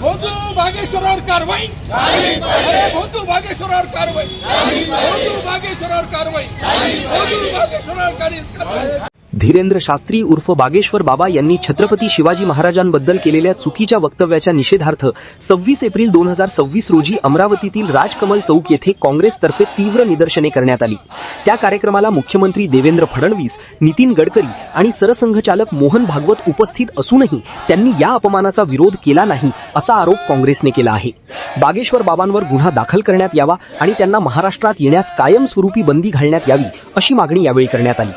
भोंदू बागेश्वरावर कारवाई, अरे भोंदू बागेश्वरावर कारवाई, भोंदू बागेश्वरावर कारवाई, भोंदू बागेश्वरावर कारवाई। धीरेंद्र शास्त्री उर्फ बागेश्वर बाबा यांनी छत्रपती शिवाजी महाराजांबद्दल केलेल्या चुकीच्या वक्तव्याच्या निषेधार्थ 26 एप्रिल 2026 रोजी अमरावतीतील राजकमल चौक येथे काँग्रेसतर्फे तीव्र निदर्शने करण्यात आली। त्या कार्यक्रमाला मुख्यमंत्री देवेंद्र फडणवीस, नितीन गडकरी आणि सरसंघचालक मोहन भागवत उपस्थित असूनही त्यांनी या अपमानाचा विरोध केला नाही असा आरोप काँग्रेसने केला आहे। बागेश्वर बाबांवर गुन्हा दाखल करण्यात यावा आणि त्यांना महाराष्ट्रात येण्यास कायमस्वरूपी बंदी घालण्यात यावी अशी मागणी यावेळी करण्यात आली।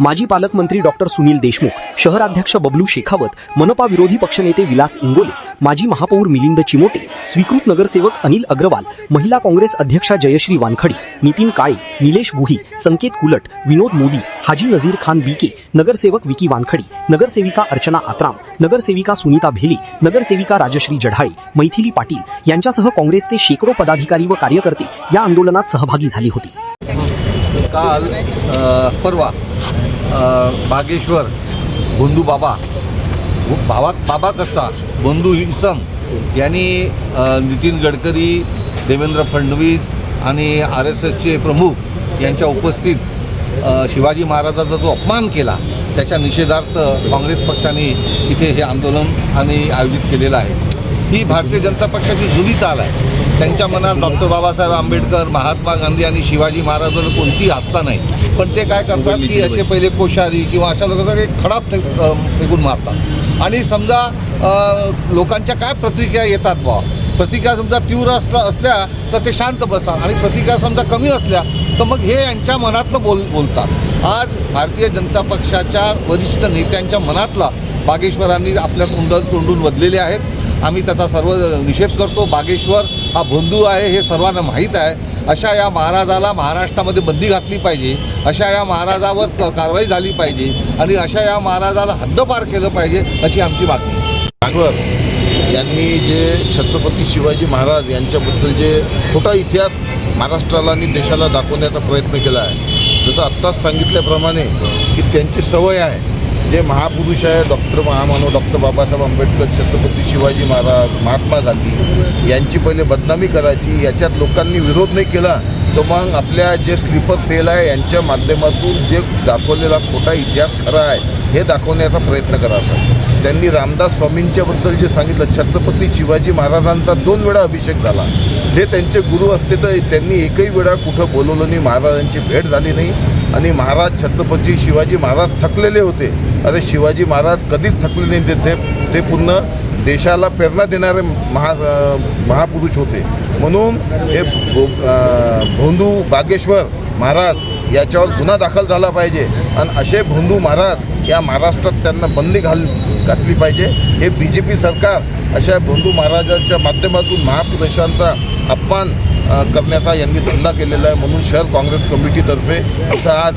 माजी पालकमंत्री डॉक्टर सुनील देशमुख, शहराध्यक्ष बबलू शेखावत, मनपा विरोधी पक्षनेते विलास इंगोले, माजी महापौर मिलिंद चिमोटे, स्वीकृत नगरसेवक अनिल अग्रवाल, महिला काँग्रेस अध्यक्षा जयश्री वानखडी, नितीन काळे, निलेश गुही, संकेत कुलट, विनोद मोदी, हाजी नजीर खान बीके, नगरसेवक विकी वानखडी, नगरसेविका अर्चना आत्राम, नगरसेविका सुनीता भेले, नगरसेविका राजश्री जढाळे, मैथिली पाटील यांच्यासह काँग्रेसचे शेकडो पदाधिकारी व कार्यकर्ते या आंदोलनात सहभागी झाले होते। काल परवा बागेश्वर भोंदू बाबा कसा भोंदू इसम यांनी नितीन गडकरी, देवेंद्र फडणवीस आणि RSSचे प्रमुख यांच्या उपस्थित शिवाजी महाराजांचा जो अपमान केला त्याच्या निषेधार्थ काँग्रेस पक्षाने इथे हे आंदोलन आयोजित केलेलं आहे। ही भारतीय जनता पक्षाची जुनी चाल आहे। त्यांच्या मनात डॉक्टर बाबासाहेब आंबेडकर, महात्मा गांधी आणि शिवाजी महाराजांवर कोणतीही आस्था नाही, पण ते काय करतात की असे पहिले कोश्यारी किंवा अशा लोकांचा एक खडा फेकून मारतात आणि समजा लोकांच्या काय प्रतिक्रिया येतात प्रतिक्रिया समजा तीव्र असल्या तर ते शांत बसतात आणि प्रतिक्रिया समजा कमी असल्या तर मग हे यांच्या मनातलं बोलतात। आज भारतीय जनता पक्षाच्या वरिष्ठ नेत्यांच्या मनातला बागेश्वरांनी आपल्या तोंडून वदलेले आहेत। आम्ही त्याचा सर्व निषेध करतो। बागेश्वर हा भोंदू आहे हे सर्वांना माहीत आहे। अशा या महाराजाला महाराष्ट्रामध्ये बंदी घातली पाहिजे, अशा या महाराजावर कारवाई झाली पाहिजे आणि अशा या महाराजाला हद्दपार केलं पाहिजे अशी आमची मागणी आहे। बागेश्वर यांनी जे छत्रपती शिवाजी महाराज यांच्याबद्दल जे खोटा इतिहास महाराष्ट्राला आणि देशाला दाखवण्याचा प्रयत्न केला आहे, जसं आत्ताच सांगितल्याप्रमाणे की त्यांची सवय आहे जे महापुरुष आहे महामानव डॉक्टर बाबासाहेब आंबेडकर, छत्रपती शिवाजी महाराज, महात्मा गांधी यांची पहिले बदनामी करायची, याच्यात लोकांनी विरोध नाही केला तर मग आपल्या जे स्लीपर सेल आहे यांच्या माध्यमातून जे दाखवलेला खोटा इतिहास खरा आहे हे दाखवण्याचा प्रयत्न करायचा। त्यांनी रामदास स्वामींच्याबद्दल जे सांगितलं, छत्रपती शिवाजी महाराजांचा 2 वेळा अभिषेक झाला, जे त्यांचे गुरु असते तर त्यांनी एकही वेळा कुठं बोलवलं नाही, महाराजांची भेट झाली नाही आणि महाराज छत्रपती शिवाजी महाराज थकलेले होते। अरे शिवाजी महाराज कधीच थकले नाही, ते पूर्ण देशाला प्रेरणा देणारे महापुरुष होते। म्हणून हे भोंदू बागेश्वर महाराज याच्यावर गुन्हा दाखल झाला पाहिजे आणि असे भोंदू महाराज या महाराष्ट्रात त्यांना बंदी घातली पाहिजे। हे BJP सरकार अशा भोंदू महाराजांच्या माध्यमातून महापुरुषांचा अपमान करण्याचा यांनी धंदा केलेला आहे। म्हणून शहर काँग्रेस कमिटीतर्फे असं आज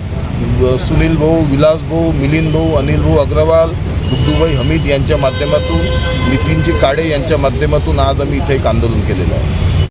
सुनील भाऊ, विलास भाऊ, मिलिंद भाऊ, अनिल भाऊ अग्रवाल, गुड्डूभाई हमीद यांच्या माध्यमातून, नितीनजी काळे यांच्या माध्यमातून आज आम्ही इथे एक आंदोलन केलेलं आहे।